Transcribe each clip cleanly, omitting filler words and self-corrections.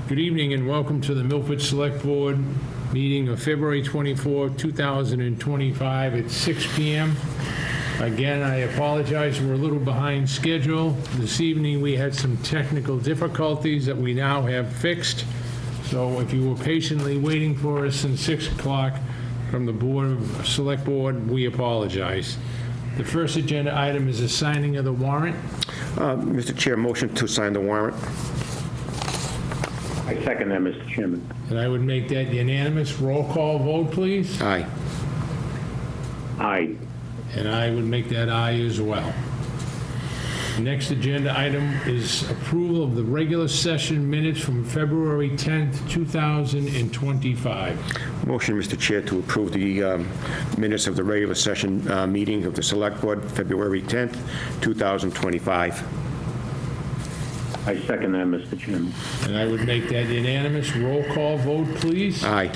Good evening and welcome to the Milford Select Board meeting of February 24, 2025 at 6 p.m. Again, I apologize, we're a little behind schedule. This evening, we had some technical difficulties that we now have fixed. So if you were patiently waiting for us since 6 o'clock from the Select Board, we apologize. The first agenda item is the signing of the warrant. Mr. Chair, motion to sign the warrant. I second that, Mr. Chairman. And I would make that unanimous. Roll call vote, please. Aye. Aye. And I would make that aye as well. Next agenda item is approval of the regular session minutes from February 10th, 2025. Motion, Mr. Chair, to approve the minutes of the regular session meeting of the Select Board, February 10th, 2025. I second that, Mr. Chairman. And I would make that unanimous. Roll call vote, please. Aye.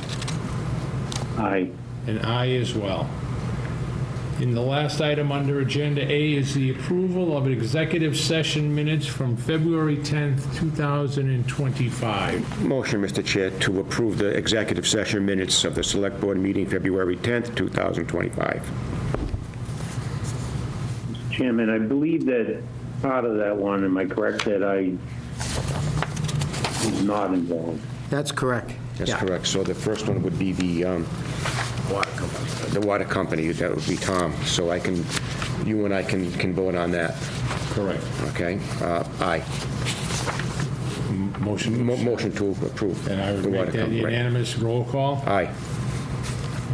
Aye. And aye as well. And the last item under Agenda A is the approval of executive session minutes from February 10th, 2025. Motion, Mr. Chair, to approve the executive session minutes of the Select Board meeting, February 10th, 2025. Mr. Chairman, I believe that part of that one, am I correct, that I was not involved? That's correct. That's Yeah. correct. So the first one would be the Water company. water company. That would be Tom. So you and I can vote on that. Correct. Okay? Aye. Motion. Motion to approve. And I would the make water that company. Right. unanimous. Roll call. Aye.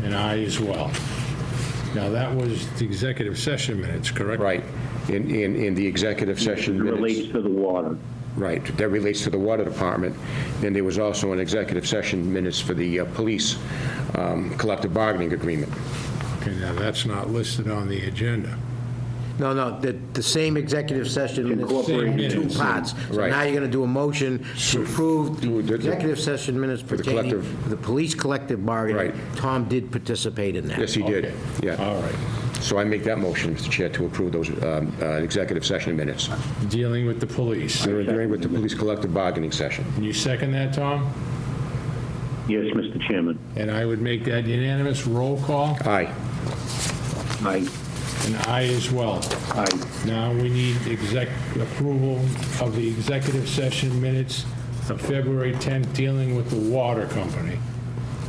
And aye as well. Now, that was the executive session minutes, correct? Right. In the executive It session minutes. relates to the water. Right, that relates to the water department. Then there was also an executive session minutes for the police collective bargaining agreement. Okay, now, that's not listed on the agenda. No, the same executive session minutes Incorporated in two minutes. parts. So Right. now you're going to do a motion to approve To the the- executive session minutes the pertaining collective- to the police collective bargaining. Right. Tom did participate in that. Yes, he did. Okay. Yeah. All right. So I make that motion, Mr. Chair, to approve those executive session minutes. Dealing with the police. They're during with the police collective bargaining session. Can you second that, Tom? Yes, Mr. Chairman. And I would make that unanimous. Roll call. Aye. Aye. And aye as well. Aye. Now we need approval of the executive session minutes of February 10th dealing with the water company.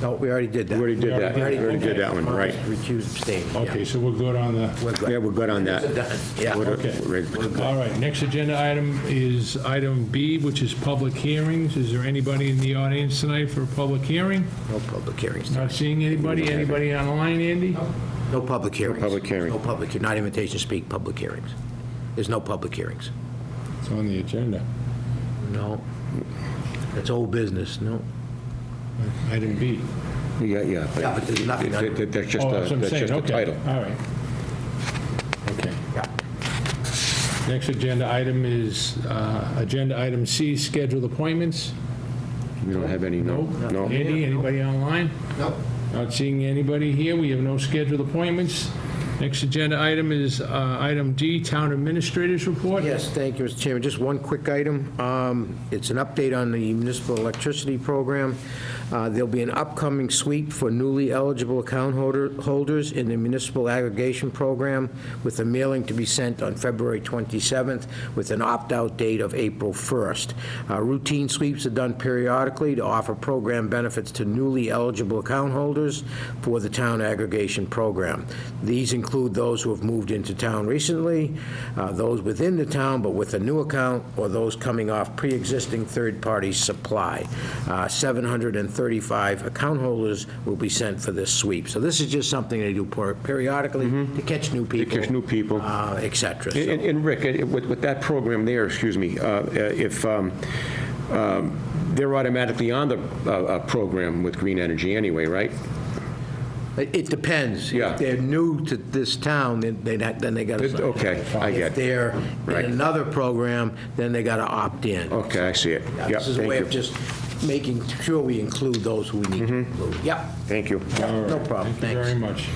No, we already did that. We already did that. We already did that one, right. Recused, abstained. yeah. Okay, so we're good on the, We're good. Yeah, we're good on that. Done. Yeah. We're- okay. we're- All right, next agenda item is item B, which is public hearings. Is there anybody in the audience tonight for a public hearing? No public hearings. Not seeing anybody? Anybody online, Andy? No public hearings. public hearing. No public, not invitation to speak, public hearings. There's no public hearings. It's on the agenda. No. That's old business, no. Item B. Yeah. Yeah, but there's nothing on- That's just Oh, that's what I'm that's saying, just the okay. title. All right. Okay. Yeah. Next agenda item is agenda item C, scheduled appointments. We don't have any, no. No. Andy, anybody online? No. Not seeing anybody here. We have no scheduled appointments. Next agenda item is item D, Town Administrator's Report. Yes, thank you, Mr. Chairman. Just one quick item. It's an update on the municipal electricity program. There'll be an upcoming sweep for newly eligible account holders in the municipal aggregation program with a mailing to be sent on February 27th with an opt-out date of April 1st. Routine sweeps are done periodically to offer program benefits to newly eligible account holders for the town aggregation program. These include those who have moved into town recently, those within the town but with a new account, or those coming off pre-existing third-party supply. 735 account holders will be sent for this sweep. So this is just something they do periodically to catch new people. catch new people. Et cetera. So- And Rick, with that program there, excuse me, if they're automatically on the program with Green Energy anyway, right? It depends. Yeah. If they're new to this town, then they got to sign up. Okay, I get If it. they're Right. in another program, then they got to opt in. Okay, I see it. Yeah, Yep, This is a thank way you. of just making sure we include those who we need to include. Yep. Thank you. All right. No problem. Thank you Thanks. very much.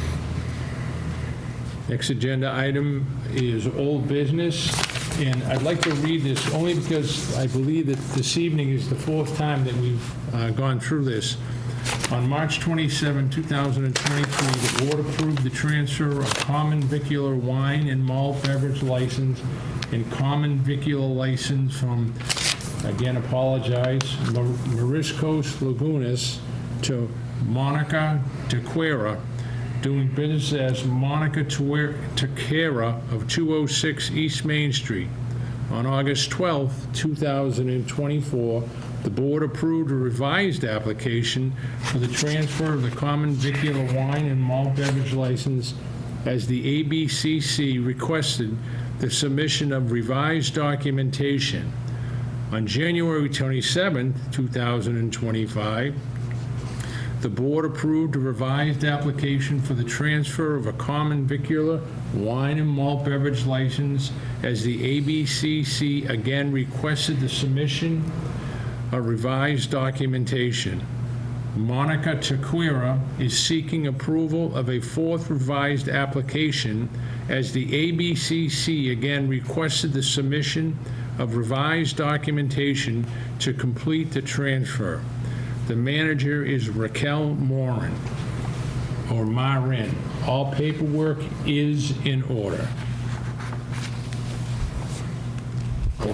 Next agenda item is old business. And I'd like to read this only because I believe that this evening is the fourth time that we've gone through this. On March 27, 2023, the board approved the transfer of common vicular wine and malt beverage license and common vicular license from, again, apologize, Mariscos Lagunas to Monica Tequera, doing business as Monica Tequera of 206 East Main Street. On August 12, 2024, the board approved a revised application for the transfer of the common vicular wine and malt beverage license as the ABCC requested the submission of revised documentation. On January 27, 2025, the board approved a revised application for the transfer of a common vicular wine and malt beverage license as the ABCC again requested the submission of revised documentation. Monica Tequera is seeking approval of a fourth revised application as the ABCC again requested the submission of revised documentation to complete the transfer. The manager is Raquel Morin, or Marin. All paperwork is in order.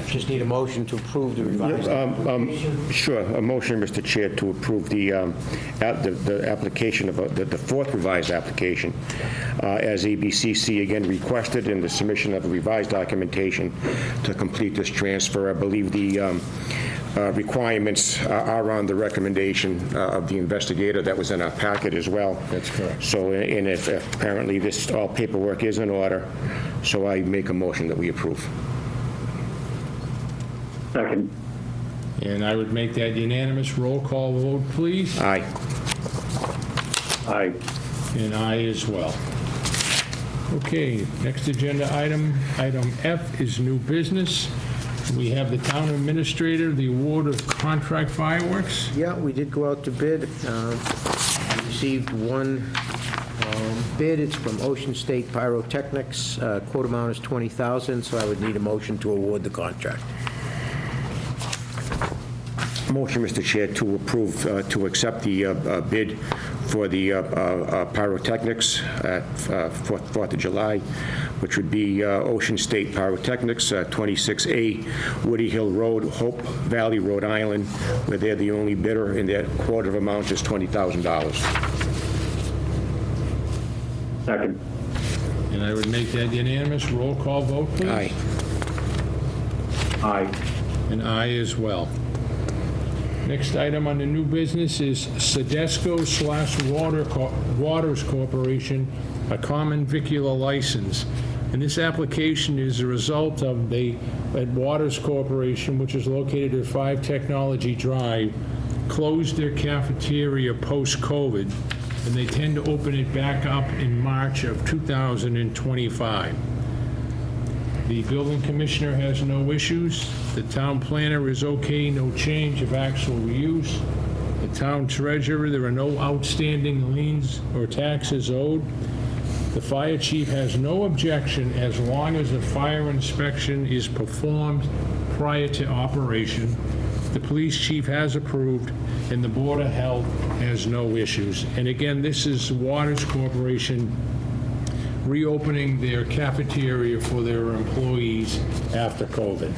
Just need a motion to approve the revised application. Sure, a motion, Mr. Chair, to approve the application of the fourth revised application as ABCC again requested in the submission of revised documentation to complete this transfer. I believe the requirements are on the recommendation of the investigator that was in our packet as well. That's correct. So, and if apparently this, all paperwork is in order, so I make a motion that we approve. Second. And I would make that unanimous. Roll call vote, please. Aye. Aye. And I as well. Okay, next agenda item, item F is new business. We have the town administrator, the award of contract fireworks. Yeah, we did go out to bid. We received one bid. It's from Ocean State Pyrotechnics. Quote amount is $20,000, so I would need a motion to award the contract. Motion, Mr. Chair, to approve, to accept the bid for the pyrotechnics at 4th of July, which would be Ocean State Pyrotechnics, 26A Woody Hill Road, Hope Valley, Rhode Island, where they're the only bidder, and their quote of amount is $20,000. Second. And I would make that unanimous. Roll call vote, please. Aye. Aye. And I as well. Next item on the new business is Sedesco/Waters Corporation, a common vicular license. And this application is a result of at Waters Corporation, which is located at 5 Technology Drive, closed their cafeteria post-COVID, and they tend to open it back up in March of 2025. The building commissioner has no issues. The town planner is okay, no change of actual use. The town treasurer, there are no outstanding liens or taxes owed. The fire chief has no objection as long as a fire inspection is performed prior to operation. The police chief has approved, and the Board of Health has no issues. And again, this is Waters Corporation reopening their cafeteria for their employees after COVID.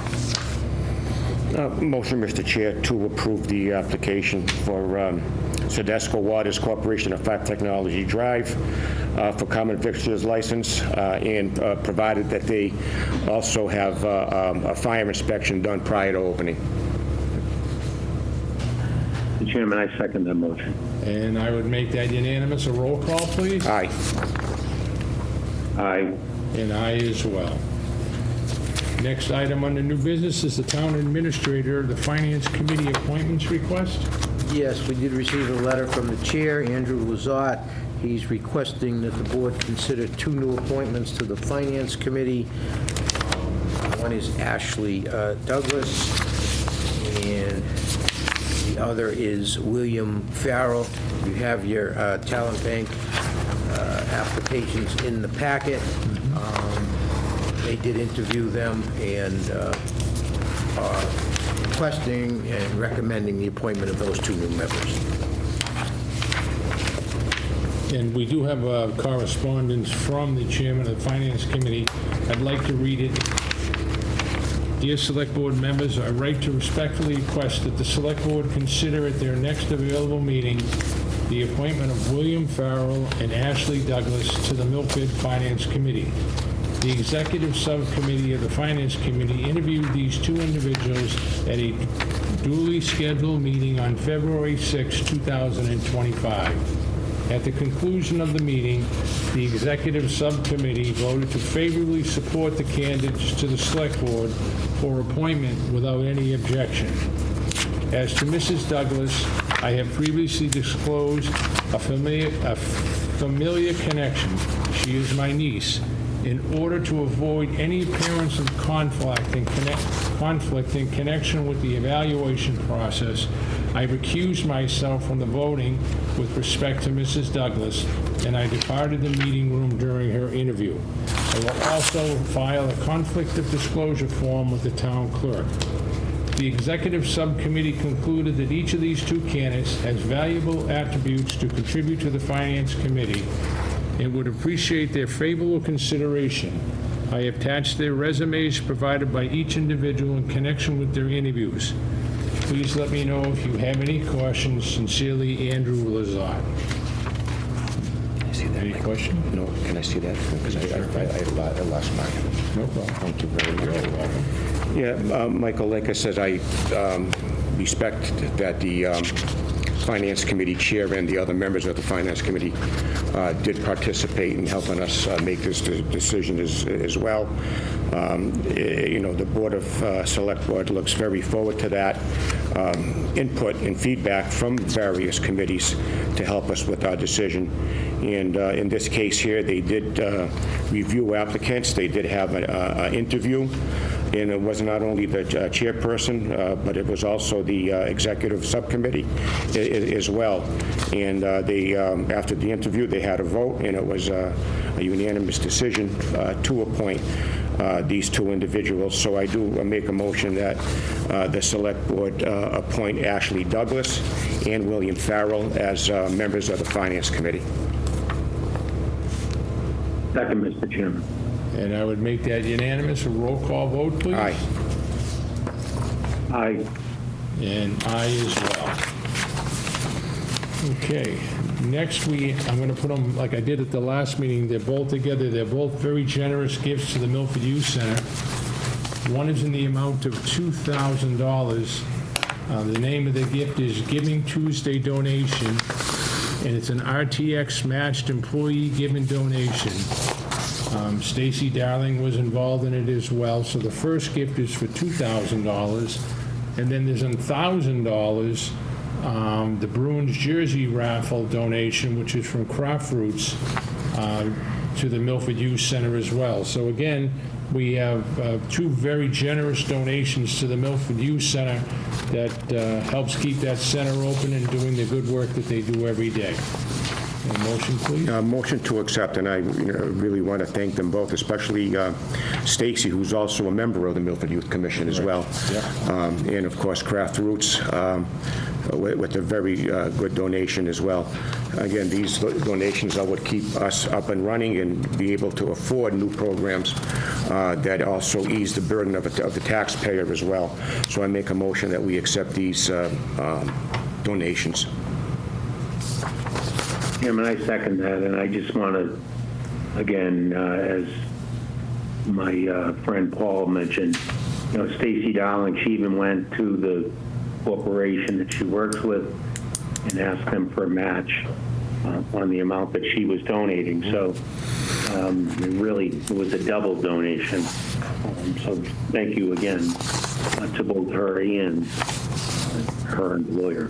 Motion, Mr. Chair, to approve the application for Sedesco Waters Corporation of 5 Technology Drive for common fixtures license, and provided that they also have a fire inspection done prior to opening. Mr. Chairman, I second that motion. And I would make that unanimous. A roll call, please. Aye. Aye. And I as well. Next item under new business is the town administrator, the finance committee appointments request. Yes, we did receive a letter from the chair, Andrew Lazat. He's requesting that the board consider 2 new appointments to the finance committee. One is Ashley Douglas, and the other is William Farrell. You have your talent bank applications in the packet. They did interview them and are requesting and recommending the appointment of those 2 new members. And we do have correspondence from the chairman of the Finance Committee. I'd like to read it. Dear Select Board members, I write to respectfully request that the Select Board consider at their next available meeting the appointment of William Farrell and Ashley Douglas to the Milford Finance Committee. The Executive Subcommittee of the Finance Committee interviewed these 2 individuals at a duly scheduled meeting on February 6, 2025. At the conclusion of the meeting, the Executive Subcommittee voted to favorably support the candidates to the Select Board for appointment without any objection. As to Mrs. Douglas, I have previously disclosed a familiar connection. She is my niece. In order to avoid any appearance of conflict in connection with the evaluation process, I recused myself from the voting with respect to Mrs. Douglas, and I departed the meeting room during her interview. I will also file a conflict of disclosure form with the town clerk. The Executive Subcommittee concluded that each of these 2 candidates has valuable attributes to contribute to the Finance Committee and would appreciate their favorable consideration. I attached their resumes provided by each individual in connection with their interviews. Please let me know if you have any questions. Sincerely, Andrew Lazat. Can I see that? Any question? No, can I see that? Because I lost mine. No problem. Thank you very much. You're welcome. Yeah, Michael, like I said, I respect that the Finance Committee Chair and the other members of the Finance Committee did participate in helping us make this decision as well. The Board of Select Board looks very forward to that input and feedback from various committees to help us with our decision. And in this case here, they did review applicants. They did have an interview. And it was not only the chairperson, but it was also the executive subcommittee as well. And they, after the interview, they had a vote, and it was a unanimous decision to appoint these 2 individuals. So I do make a motion that the Select Board appoint Ashley Douglas and William Farrell as members of the Finance Committee. Second, Mr. Chairman. And I would make that unanimous. A roll call vote, please. Aye. Aye. And I as well. Okay, next I'm going to put them, like I did at the last meeting, they're both together. They're both very generous gifts to the Milford Youth Center. One is in the amount of $2,000. The name of the gift is Giving Tuesday Donation, and it's an RTX matched employee given donation. Stacy Darling was involved in it as well. So the first gift is for $2,000, and then there's $1,000, the Bruins jersey raffle donation, which is from Craft Roots, to the Milford Youth Center as well. So again, we have 2 very generous donations to the Milford Youth Center that helps keep that center open and doing the good work that they do every day. A motion, please. Motion to accept, and I really want to thank them both, especially Stacy, who's also a member of the Milford Youth Commission as well. And of course, Craft Roots with a very good donation as well. Again, these donations are what keep us up and running and be able to afford new programs that also ease the burden of the taxpayer as well. So I make a motion that we accept these donations. Chairman, I second that, and I just want to, again, as my friend Paul mentioned, Stacy Darling, she even went to the corporation that she works with and asked them for a match on the amount that she was donating. So it was a double donation. So thank you again to both her and the lawyer.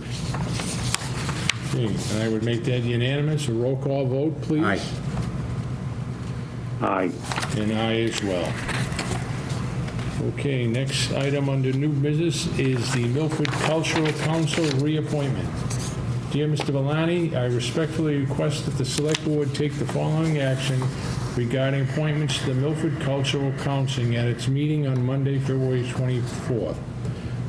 Okay, and I would make that unanimous. A roll call vote, please. Aye. Aye. And I as well. Okay, next item under new business is the Milford Cultural Council reappointment. Dear Mr. Valani, I respectfully request that the Select Board take the following action regarding appointments to the Milford Cultural Council at its meeting on Monday, February 24th.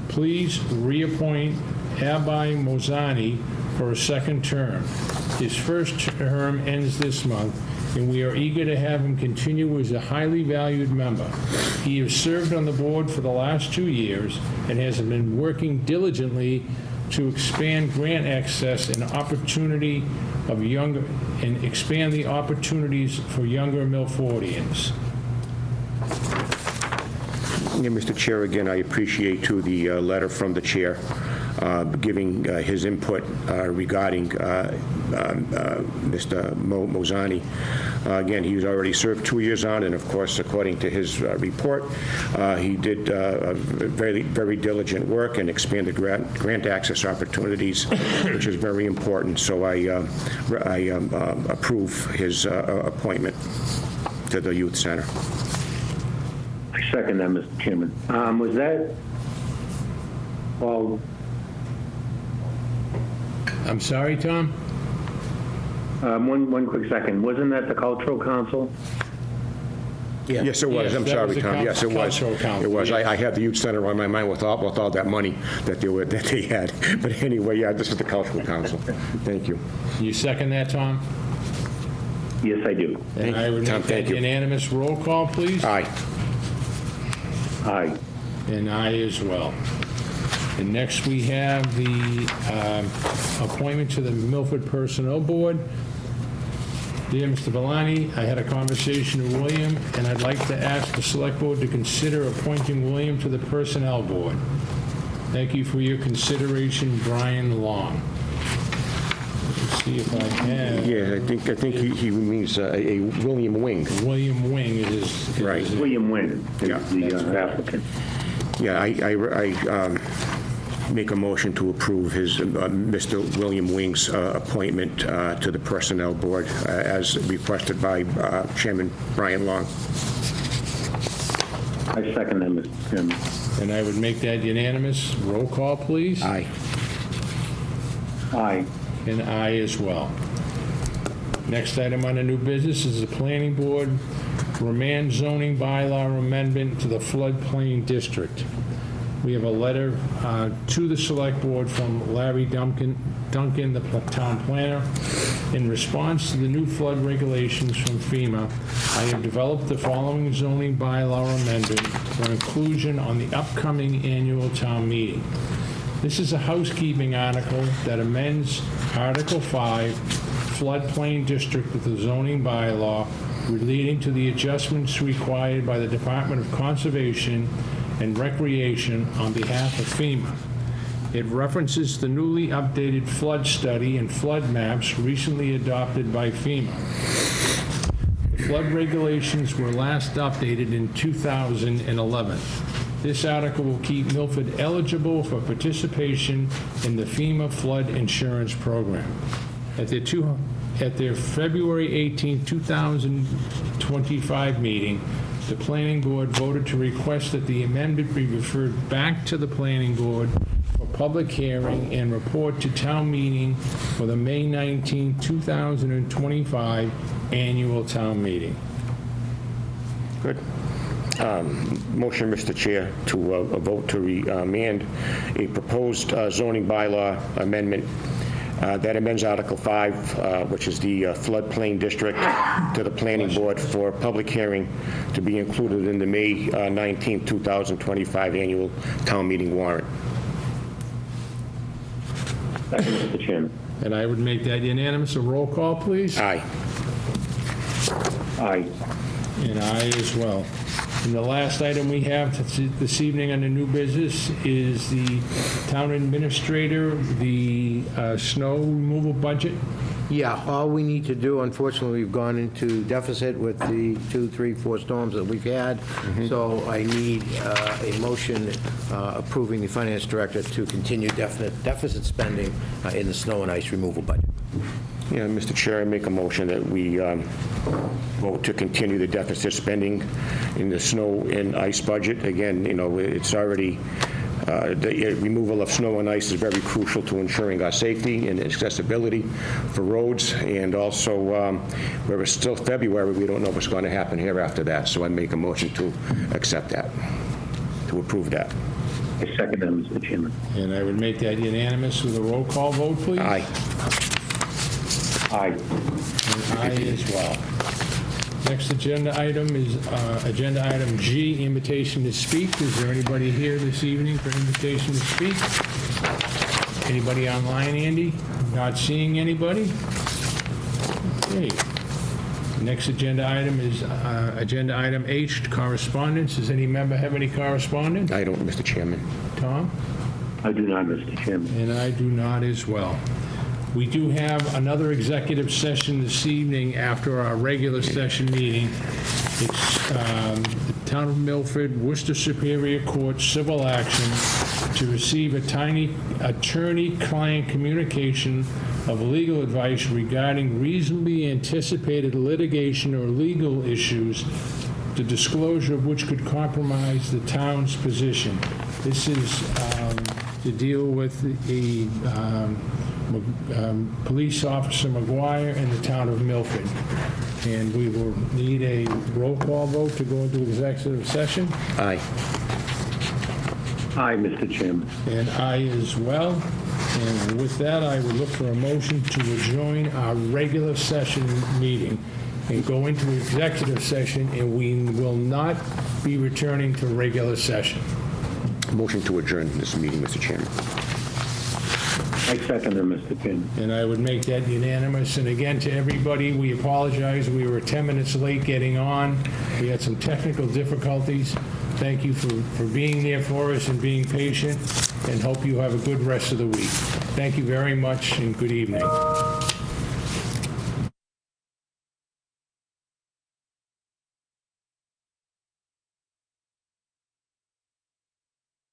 Please reappoint Abai Mozani for a second term. His first term ends this month, and we are eager to have him continue as a highly valued member. He has served on the board for the last 2 years and has been working diligently to expand grant access and opportunity of younger, and expand the opportunities for younger Milfordians. Yeah, Mr. Chair, again, I appreciate, too, the letter from the chair giving his input regarding Mr. Mozani. Again, he's already served 2 years on, and of course, according to his report, he did very, very diligent work and expanded grant access opportunities, which is very important. So I approve his appointment to the Youth Center. I second that, Mr. Chairman. Was that, well, I'm sorry, Tom? one quick second. Wasn't that the Cultural Council? Yes, it was. Yes, I'm that sorry, was the Tom. Yes, it was. Cultural Council, It was. yes. I had the Youth Center on my mind with all that money that they had. But anyway, yeah, this is the Cultural Council. Thank you. You second that, Tom? Yes, I do. And I would Tom, make thank that you. unanimous roll call, please. Aye. Aye. And I as well. And next, we have the appointment to the Milford Personnel Board. Dear Mr. Valani, I had a conversation with William, and I'd like to ask the Select Board to consider appointing William to the Personnel Board. Thank you for your consideration, Brian Long. Let's see if I have. Yeah, I think he means a William Wing. William Wing is his. Right. William Wynn Yeah. is the applicant. Yeah, I make a motion to approve his, Mr. William Wing's appointment to the Personnel Board as requested by Chairman Brian Long. I second that, Mr. Chairman. And I would make that unanimous. Roll call, please. Aye. Aye. And I as well. Next item on the new business is the Planning Board Remand Zoning Bylaw Amendment to the Floodplain District. We have a letter to the Select Board from Larry Duncan, the town planner. In response to the new flood regulations from FEMA, I have developed the following zoning bylaw amendment for inclusion on the upcoming annual town meeting. This is a housekeeping article that amends Article 5, floodplain district of the zoning bylaw relating to the adjustments required by the Department of Conservation and Recreation on behalf of FEMA. It references the newly updated flood study and flood maps recently adopted by FEMA. The flood regulations were last updated in 2011. This article will keep Milford eligible for participation in the FEMA flood insurance program. At their February 18, 2025 meeting, the Planning Board voted to request that the amendment be referred back to the Planning Board for public hearing and report to town meeting for the May 19, 2025 annual town meeting. Good. Motion, Mr. Chair, to vote to remand a proposed zoning bylaw amendment that amends Article 5, which is the floodplain district, to the Planning Board for public hearing to be included in the May 19, 2025 annual town meeting warrant. Second, Mr. Chairman. And I would make that unanimous. A roll call, please. Aye. Aye. And I as well. And the last item we have this evening on the new business is the town administrator, the snow removal budget. Yeah, all we need to do, unfortunately, we've gone into deficit with the 2, 3, 4 storms that we've had, so I need a motion approving the finance director to continue deficit spending in the snow and ice removal budget. Yeah, Mr. Chair, I make a motion that we vote to continue the deficit spending in the snow and ice budget. Again, you know, it's already The removal of snow and ice is very crucial to ensuring our safety and accessibility for roads, and also, where it's still February, we don't know what's going to happen here after that, so I make a motion to accept that, to approve that. I second that, Mr. Chairman. And I would make that unanimous with a roll call vote, please. Aye. Aye. And aye as well. Next agenda item is agenda item G, invitation to speak. Is there anybody here this evening for invitation to speak? Anybody online, Andy? Not seeing anybody? Okay. Next agenda item is agenda item H, correspondence. Does any member have any correspondence? I don't, Mr. Chairman. Tom? I do not, Mr. Chairman. And I do not as well. We do have another executive session this evening after our regular session meeting. It's the Town of Milford, Worcester Superior Court civil action to receive attorney-client communication of legal advice regarding reasonably anticipated litigation or legal issues, the disclosure of which could compromise the town's position. This is to deal with the police officer McGuire in the town of Milford. And we will need a roll call vote to go into executive session. Aye. Aye, Mr. Chairman. And I as well. And with that, I would look for a motion to adjourn our regular session meeting and go into executive session, and we will not be returning to regular session. Motion to adjourn this meeting, Mr. Chairman. I second that, Mr. Chairman. And I would make that unanimous. And again, to everybody, we apologize. We were 10 minutes late getting on. We had some technical difficulties. Thank you for being there for us and being patient, and hope you have a good rest of the week. Thank you very much, and good evening.